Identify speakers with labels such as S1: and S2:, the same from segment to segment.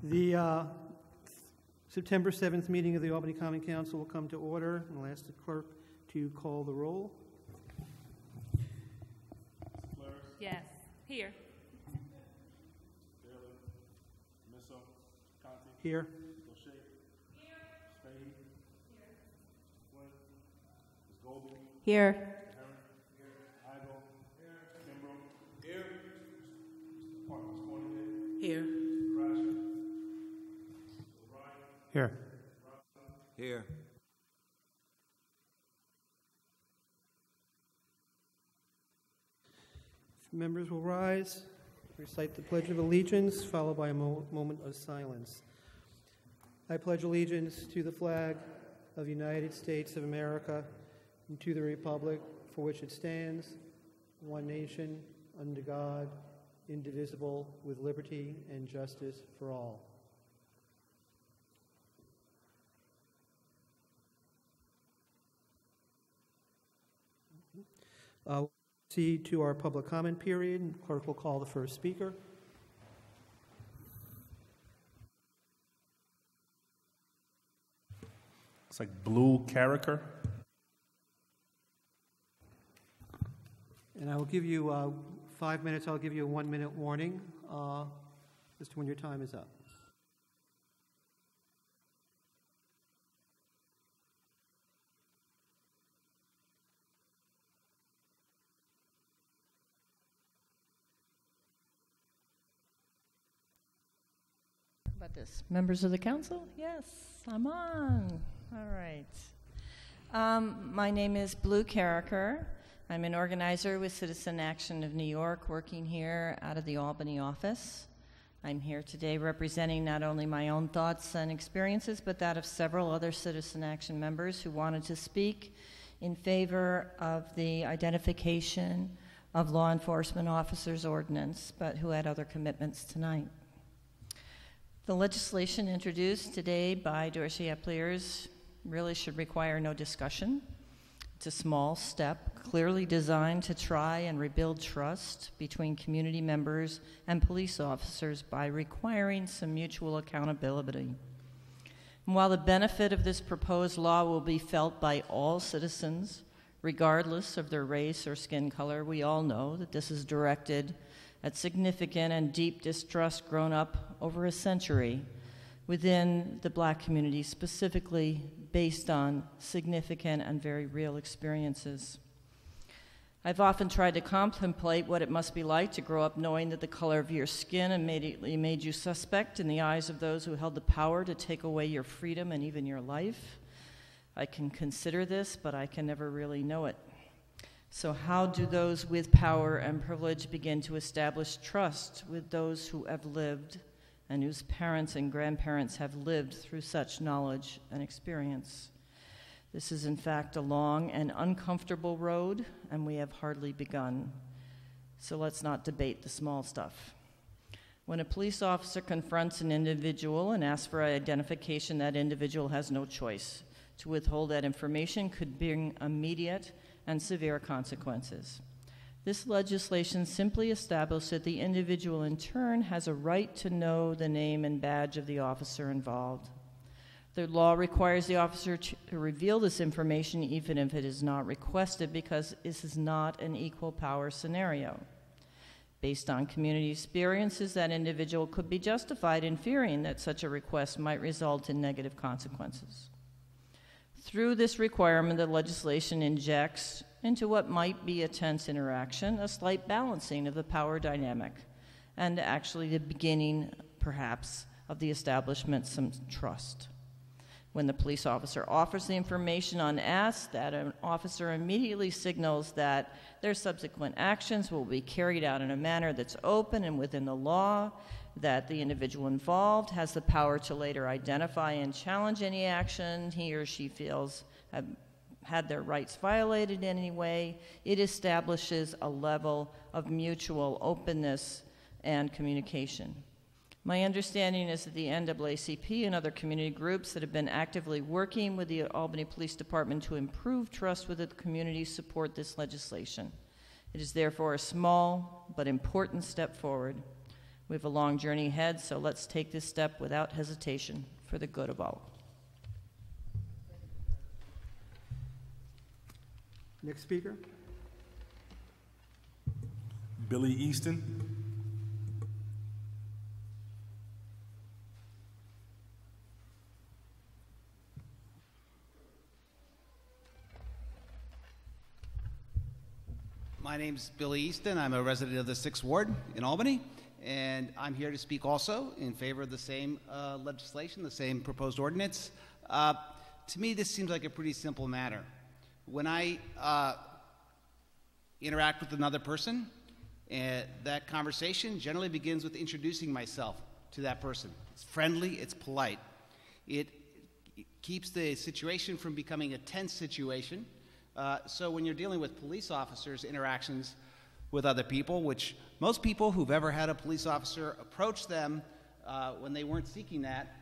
S1: The September 7th meeting of the Albany Common Council will come to order, and I'll ask the clerk to call the roll.
S2: Yes. Here.
S1: Here.
S2: Here.
S1: Here. Here.
S3: Here.
S1: Members will rise, recite the Pledge of Allegiance, followed by a moment of silence. I pledge allegiance to the flag of the United States of America and to the republic for which it stands, one nation, under God, indivisible, with liberty and justice for all. Proceed to our public comment period. Clerk will call the first speaker.
S4: It's like Blue Carricker.
S1: And I will give you 5 minutes. I'll give you a 1-minute warning as to when your time is up.
S5: About this, members of the council? Yes, I'm on. All right. My name is Blue Carricker. I'm an organizer with Citizen Action of New York, working here out of the Albany office. I'm here today representing not only my own thoughts and experiences, but that of several other Citizen Action members who wanted to speak in favor of the identification of law enforcement officers' ordinance, but who had other commitments tonight. The legislation introduced today by Dorsey Epliers really should require no discussion. It's a small step, clearly designed to try and rebuild trust between community members and police officers by requiring some mutual accountability. And while the benefit of this proposed law will be felt by all citizens, regardless of their race or skin color, we all know that this is directed at significant and deep distrust grown up over a century within the Black community, specifically based on significant and very real experiences. I've often tried to contemplate what it must be like to grow up knowing that the color of your skin immediately made you suspect in the eyes of those who held the power to take away your freedom and even your life. I can consider this, but I can never really know it. So how do those with power and privilege begin to establish trust with those who have lived and whose parents and grandparents have lived through such knowledge and experience? This is in fact a long and uncomfortable road, and we have hardly begun. So let's not debate the small stuff. When a police officer confronts an individual and asks for identification, that individual has no choice. To withhold that information could bring immediate and severe consequences. This legislation simply established that the individual in turn has a right to know the name and badge of the officer involved. The law requires the officer to reveal this information even if it is not requested, because this is not an equal power scenario. Based on community experiences, that individual could be justified in fearing that such a request might result in negative consequences. Through this requirement, the legislation injects into what might be a tense interaction a slight balancing of the power dynamic, and actually the beginning, perhaps, of the establishment of some trust. When the police officer offers the information unasked, that an officer immediately signals that their subsequent actions will be carried out in a manner that's open and within the law, that the individual involved has the power to later identify and challenge any action he or she feels have had their rights violated in any way. It establishes a level of mutual openness and communication. My understanding is that the NAACP and other community groups that have been actively working with the Albany Police Department to improve trust with the community support this legislation. It is therefore a small but important step forward. We have a long journey ahead, so let's take this step without hesitation for the good of all.
S1: Next speaker.
S4: Billy Easton.
S6: My name's Billy Easton. I'm a resident of the 6th Ward in Albany, and I'm here to speak also in favor of the same legislation, the same proposed ordinance. To me, this seems like a pretty simple matter. When I interact with another person, that conversation generally begins with introducing myself to that person. It's friendly, it's polite. It keeps the situation from becoming a tense situation. So when you're dealing with police officers' interactions with other people, which most people who've ever had a police officer approach them when they weren't seeking that,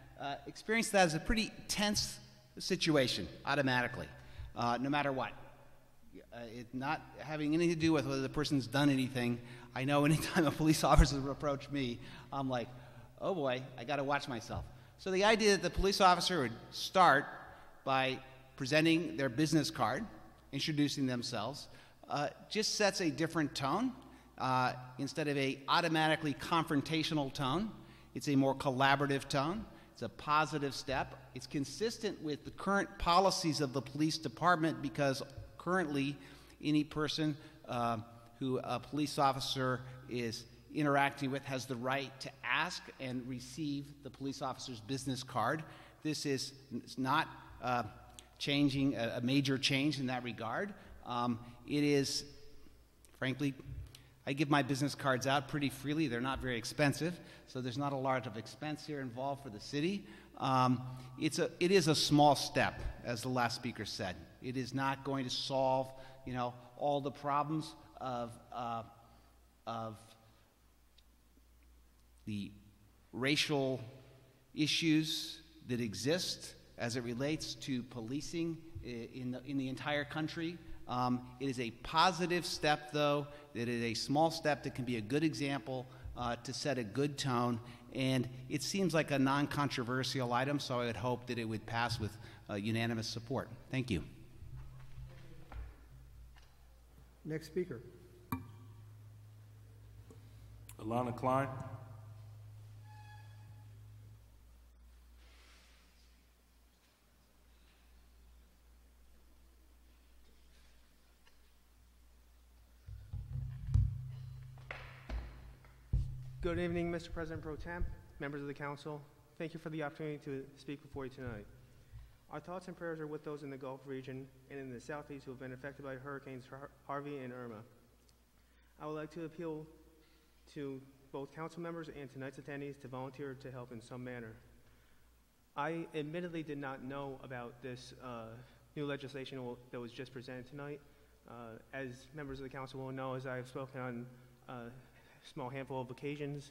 S6: experience that as a pretty tense situation automatically, no matter what. It not having anything to do with whether the person's done anything. I know anytime a police officer approached me, I'm like, oh boy, I got to watch myself. So the idea that the police officer would start by presenting their business card, introducing themselves, just sets a different tone. Instead of a automatically confrontational tone, it's a more collaborative tone. It's a positive step. It's consistent with the current policies of the police department, because currently any person who a police officer is interacting with has the right to ask and receive the police officer's business card. This is not changing a major change in that regard. It is, frankly, I give my business cards out pretty freely. They're not very expensive, so there's not a lot of expense here involved for the city. It is a small step, as the last speaker said. It is not going to solve, all the problems of the racial issues that exist as it relates to policing in the entire country. It is a positive step, though. It is a small step that can be a good example to set a good tone, and it seems like a non-controversial item, so I would hope that it would pass with unanimous support. Thank you.
S1: Next speaker.
S4: Alana Klein.
S7: Good evening, Mr. President Pro Tem, members of the council. Thank you for the opportunity to speak before you tonight. Our thoughts and prayers are with those in the Gulf region and in the Southeast who have been affected by Hurricanes Harvey and Irma. I would like to appeal to both council members and tonight's attendees to volunteer to help in some manner. I admittedly did not know about this new legislation that was just presented tonight. As members of the council will know, as I have spoken on a small handful of occasions,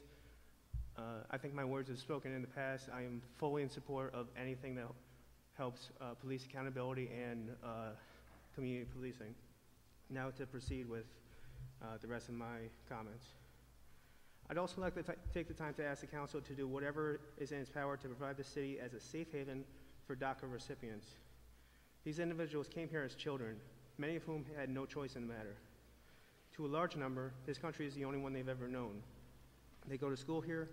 S7: I think my words have spoken in the past. I am fully in support of anything that helps police accountability and community policing. Now to proceed with the rest of my comments. I'd also like to take the time to ask the council to do whatever is in its power to provide the city as a safe haven for DACA recipients. These individuals came here as children, many of whom had no choice in the matter. To a large number, this country is the only one they've ever known. They go to school here,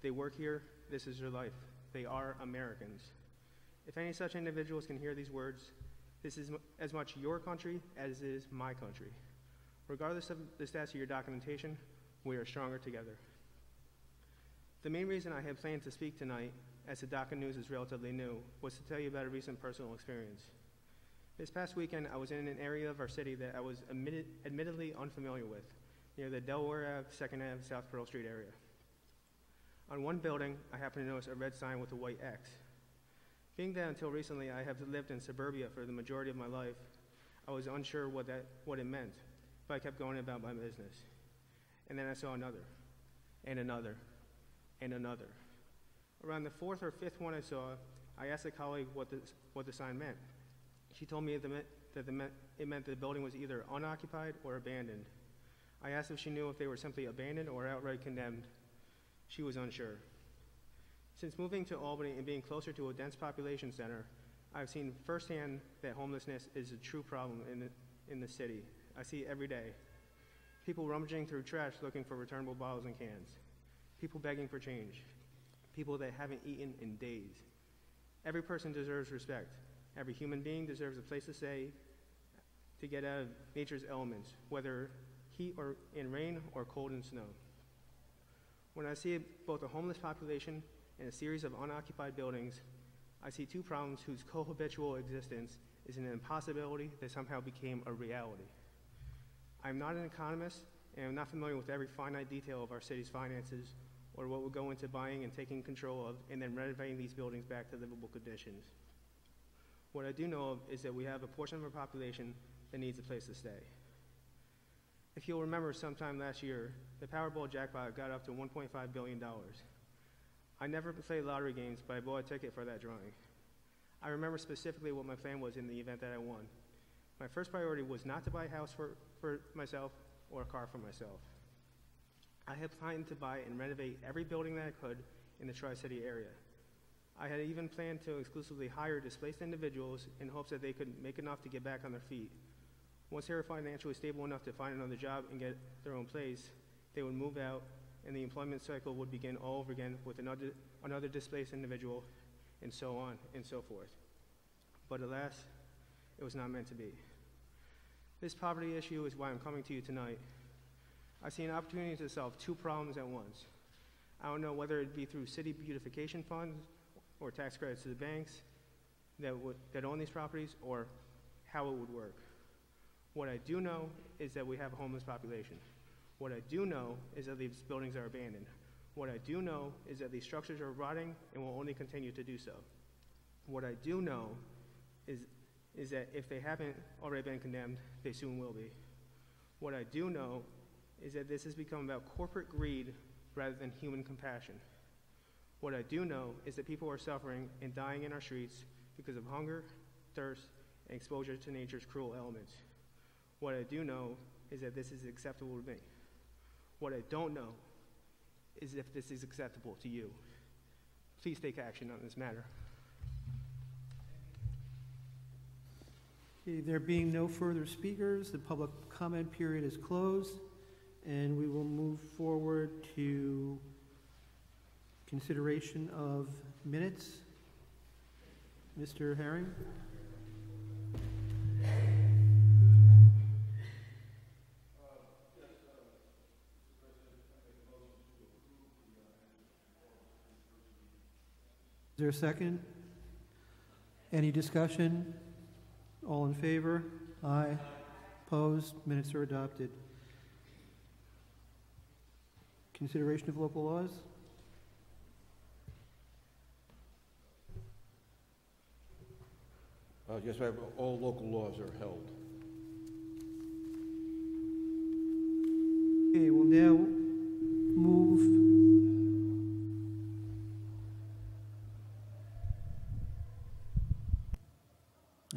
S7: they work here, this is their life. They are Americans. If any such individuals can hear these words, this is as much your country as it is my country. Regardless of the status of your documentation, we are stronger together. The main reason I had planned to speak tonight, as the DACA news is relatively new, was to tell you about a recent personal experience. This past weekend, I was in an area of our city that I was admittedly unfamiliar with, near the Delaware Ave, 2nd Ave, South Pearl Street area. On one building, I happened to notice a red sign with a white X. Being that until recently I have lived in suburbia for the majority of my life, I was unsure what it meant, but I kept going about my business. And then I saw another, and another, and another. Around the fourth or fifth one I saw, I asked a colleague what the sign meant. She told me it meant the building was either unoccupied or abandoned. I asked if she knew if they were simply abandoned or outright condemned. She was unsure. Since moving to Albany and being closer to a dense population center, I've seen firsthand that homelessness is a true problem in the city. I see it every day. People rummaging through trash looking for returnable bottles and cans. People begging for change. People that haven't eaten in days. Every person deserves respect. Every human being deserves a place to stay, to get out of nature's elements, whether heat or in rain or cold and snow. When I see both a homeless population and a series of unoccupied buildings, I see two problems whose co-habitual existence is an impossibility that somehow became a reality. I'm not an economist, and I'm not familiar with every finite detail of our city's finances or what would go into buying and taking control of and then renovating these buildings back to livable conditions. What I do know of is that we have a portion of our population that needs a place to stay. If you'll remember, sometime last year, the Powerball jackpot got up to $1.5 billion. I never played lottery games, but I bought a ticket for that drawing. I remember specifically what my plan was in the event that I won. My first priority was not to buy a house for myself or a car for myself. I had planned to buy and renovate every building that I could in the Tri-City area. I had even planned to exclusively hire displaced individuals in hopes that they could make enough to get back on their feet. Once they were financially stable enough to find another job and get their own place, they would move out, and the employment cycle would begin all over again with another displaced individual, and so on and so forth. But alas, it was not meant to be. This poverty issue is why I'm coming to you tonight. I see an opportunity to solve two problems at once. I don't know whether it be through city beautification funds or tax credits to the banks that own these properties, or how it would work. What I do know is that we have a homeless population. What I do know is that these buildings are abandoned. What I do know is that these structures are rotting and will only continue to do so. What I do know is that if they haven't already been condemned, they soon will be. What I do know is that this has become about corporate greed rather than human compassion. What I do know is that people are suffering and dying in our streets because of hunger, thirst, and exposure to nature's cruel elements. What I do know is that this is acceptable to me. What I don't know is if this is acceptable to you. Please take action on this matter.
S1: Okay, there being no further speakers, the public comment period is closed, and we will move forward to consideration of minutes. Mr. Herring? Is there a second? Any discussion? All in favor? Aye. Opposed? Minutes are adopted. Consideration of local laws?
S3: Yes, all local laws are held.
S1: Okay, we'll now move.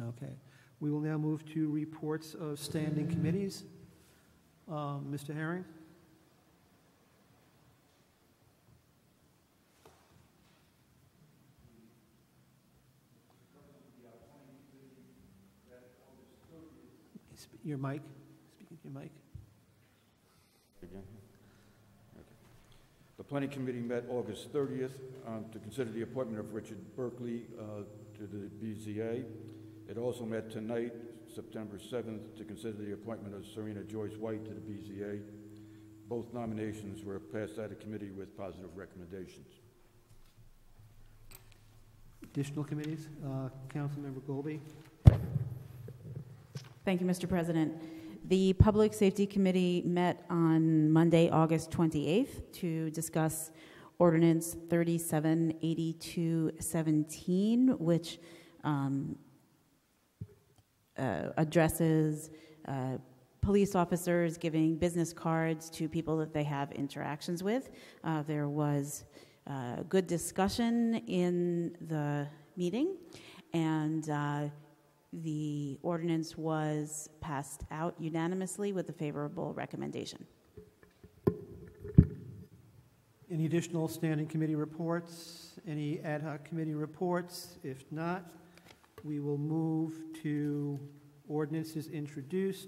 S1: Okay, we will now move to reports of standing committees. Mr. Herring? Your mic. Speaking to your mic.
S3: Again. Okay. The Planning Committee met August 30th to consider the appointment of Richard Berkeley to the BZA. It also met tonight, September 7th, to consider the appointment of Serena Joyce White to the BZA. Both nominations were passed out of committee with positive recommendations.
S1: Additional committees. Councilmember Golby.
S8: Thank you, Mr. President. The Public Safety Committee met on Monday, August 28th to discuss Ordinance 378217, which addresses police officers giving business cards to people that they have interactions with. There was good discussion in the meeting, and the ordinance was passed out unanimously with a favorable recommendation.
S1: Any additional standing committee reports? Any ad hoc committee reports? If not, we will move to ordinances introduced.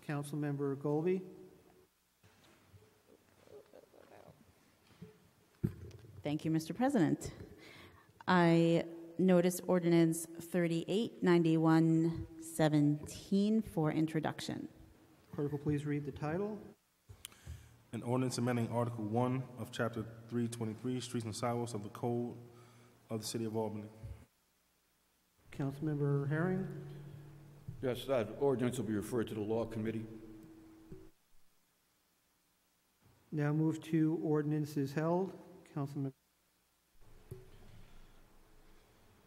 S1: Councilmember Golby.
S8: Thank you, Mr. President. I notice ordinance 389117 for introduction.
S1: Clerk will please read the title.
S4: An ordinance amending Article 1 of Chapter 323, Streets and Sidewalks of the Code of the City of Albany.
S1: Councilmember Herring.
S3: Yes, that ordinance will be referred to the Law Committee.
S1: Now move to ordinances held. Councilmember.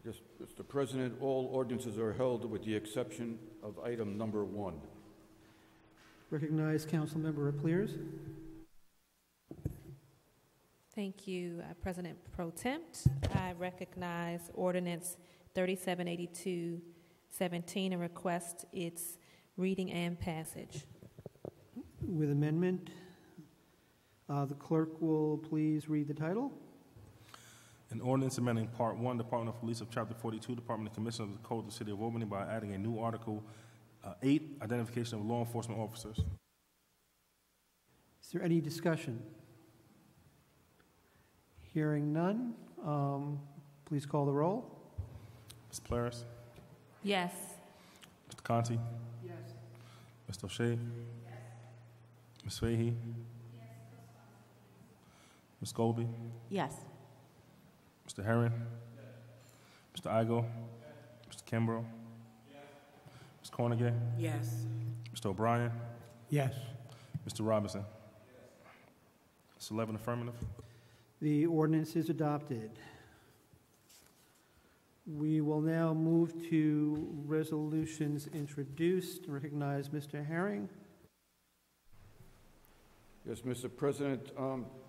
S3: Yes, Mr. President, all ordinances are held with the exception of item number 1.
S1: Recognize Councilmember Repleers.
S2: Thank you, President Pro Temp. I recognize Ordinance 3782-17 and request its reading and passage.
S1: With amendment, the clerk will please read the title.
S4: An ordinance amending Part 1, Department of Police of Chapter 42, Department of Commission of the Code of the City of Albany by adding a new Article 8, Identification of Law Enforcement Officers.
S1: Is there any discussion? Hearing none, please call the roll.
S4: Ms. Plaris?
S2: Yes.
S4: Mr. Conti?
S1: Yes.
S4: Mr. O'Shea? Yes. Ms. Fahey? Yes. Ms. Golby?
S8: Yes.
S4: Mr. Herron? Yes. Mr. Igo? Yes. Mr. Kimbrough? Yes. Ms. Cornegay?
S9: Yes.
S4: Mr. O'Brien?
S9: Yes.
S4: Mr. Robinson? Yes. It's 11 affirmative.
S1: The ordinance is adopted. We will now move to resolutions introduced. Recognize Mr. Herring.
S3: Yes, Mr. President,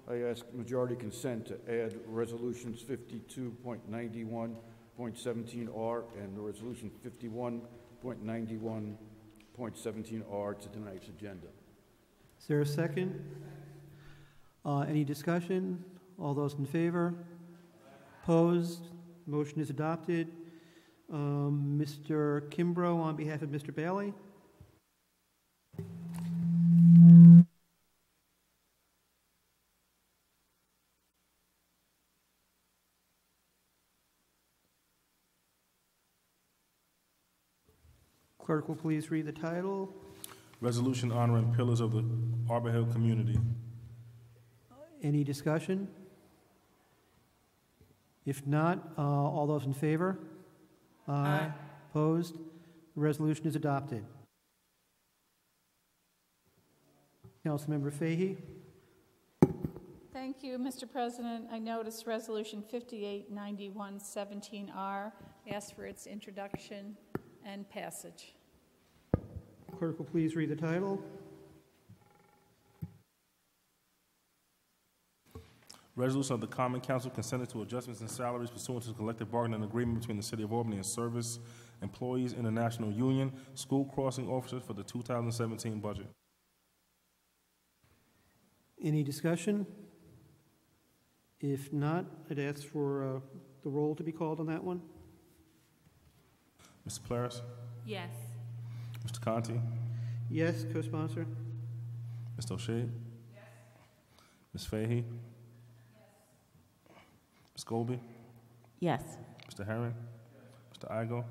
S3: I ask majority consent to add resolutions 52.91.17R and resolution 51.91.17R to tonight's agenda.
S1: Is there a second? Any discussion? All those in favor? Opposed? Motion is adopted. Mr. Kimbrough on behalf of Mr. Bailey. Clerk will please read the title.
S4: Resolution honoring pillars of the Arbor Hill community.
S1: Any discussion? If not, all those in favor? Aye. Opposed? The resolution is adopted. Councilmember Fahey.
S10: Thank you, Mr. President. I notice Resolution 589117R. Ask for its introduction and passage.
S1: Clerk will please read the title.
S4: Resolution of the Common Council consenting to adjustments in salaries pursuant to the collective bargaining agreement between the City of Albany and Service Employees International Union School Crossing Officers for the 2017 budget.
S1: Any discussion? If not, I'd ask for the roll to be called on that one.
S4: Mr. Plaris?
S2: Yes.
S4: Mr. Conti?
S1: Yes, co-sponsor.
S4: Mr. O'Shea? Yes. Ms. Fahey? Ms. Golby?
S8: Yes.
S4: Mr. Herron? Yes. Mr. Igo?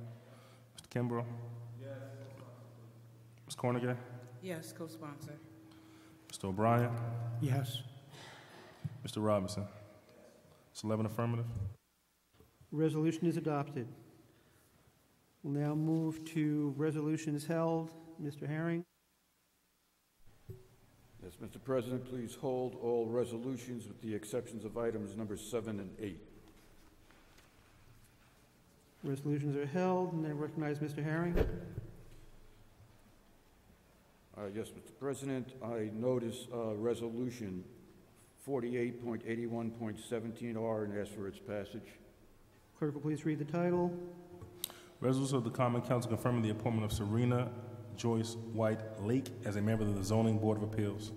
S4: Mr. Kimbrough? Yes. Ms. Cornegay?
S9: Yes, co-sponsor.
S4: Mr. O'Brien?
S9: Yes.
S4: Mr. Robinson? It's 11 affirmative.
S1: Resolution is adopted. We'll now move to resolutions held. Mr. Herring.
S3: Yes, Mr. President, please hold all resolutions with the exceptions of items number 7 and 8.
S1: Resolutions are held, and I recognize Mr. Herring.
S3: Yes, Mr. President, I notice resolution 48.81.17R and ask for its passage.
S1: Clerk will please read the title.
S4: Resolution of the Common Council confirming the appointment of Serena Joyce White Lake as a member of the Zoning Board of Appeals.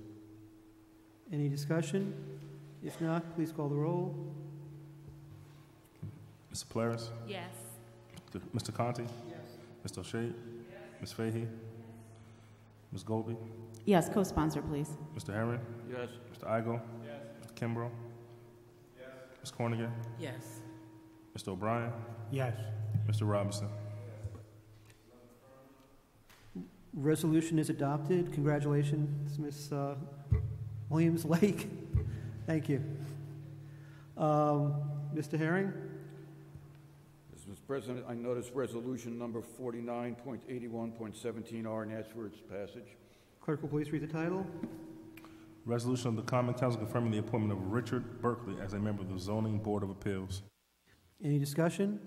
S1: Any discussion? If not, please call the roll.
S4: Mr. Polaris?
S2: Yes.
S4: Mr. Conti? Mr. O'Shea? Ms. Fahey? Ms. Golby?
S8: Yes, co-sponsor, please.
S4: Mr. Herron?
S3: Yes.
S4: Mr. Igo? Mr. Kimbrough? Ms. Cornigan?
S9: Yes.
S4: Mr. O'Brien?
S9: Yes.
S4: Mr. Robinson?
S1: Resolution is adopted. Congratulations, Ms. Williams-Lake. Thank you. Mr. Herring?
S3: Mr. President, I notice resolution number 49.81.17R and ask for its passage.
S1: Clerk will please read the title.
S4: Resolution of the Common Council confirming the appointment of Richard Berkeley as a member of the Zoning Board of Appeals.
S1: Any discussion?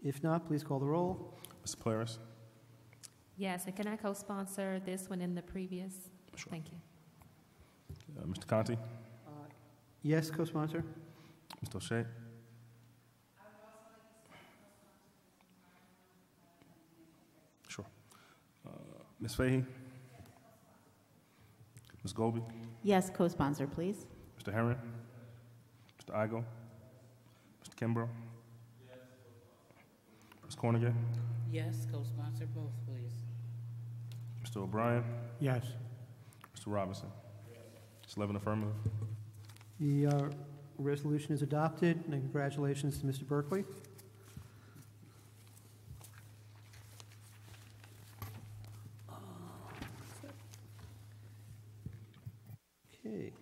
S1: If not, please call the roll.
S4: Mr. Polaris?
S2: Yes, and can I co-sponsor this one in the previous?
S4: Sure.
S2: Thank you.
S4: Mr. Conti?
S1: Yes, co-sponsor.
S4: Mr. O'Shea? Sure. Ms. Fahey? Ms. Golby?
S8: Yes, co-sponsor, please.
S4: Mr. Herron? Mr. Igo? Mr. Kimbrough? Ms. Cornigan?
S9: Yes, co-sponsor both, please.
S4: Mr. O'Brien?
S9: Yes.
S4: Mr. Robinson? It's 11 affirmative.
S1: The resolution is adopted, and congratulations to Mr. Berkeley. Okay.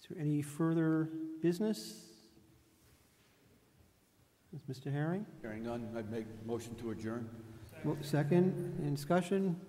S1: Is there any further business? Mr. Herring?
S3: Hearing none, I make motion to adjourn.
S1: Second, in discussion?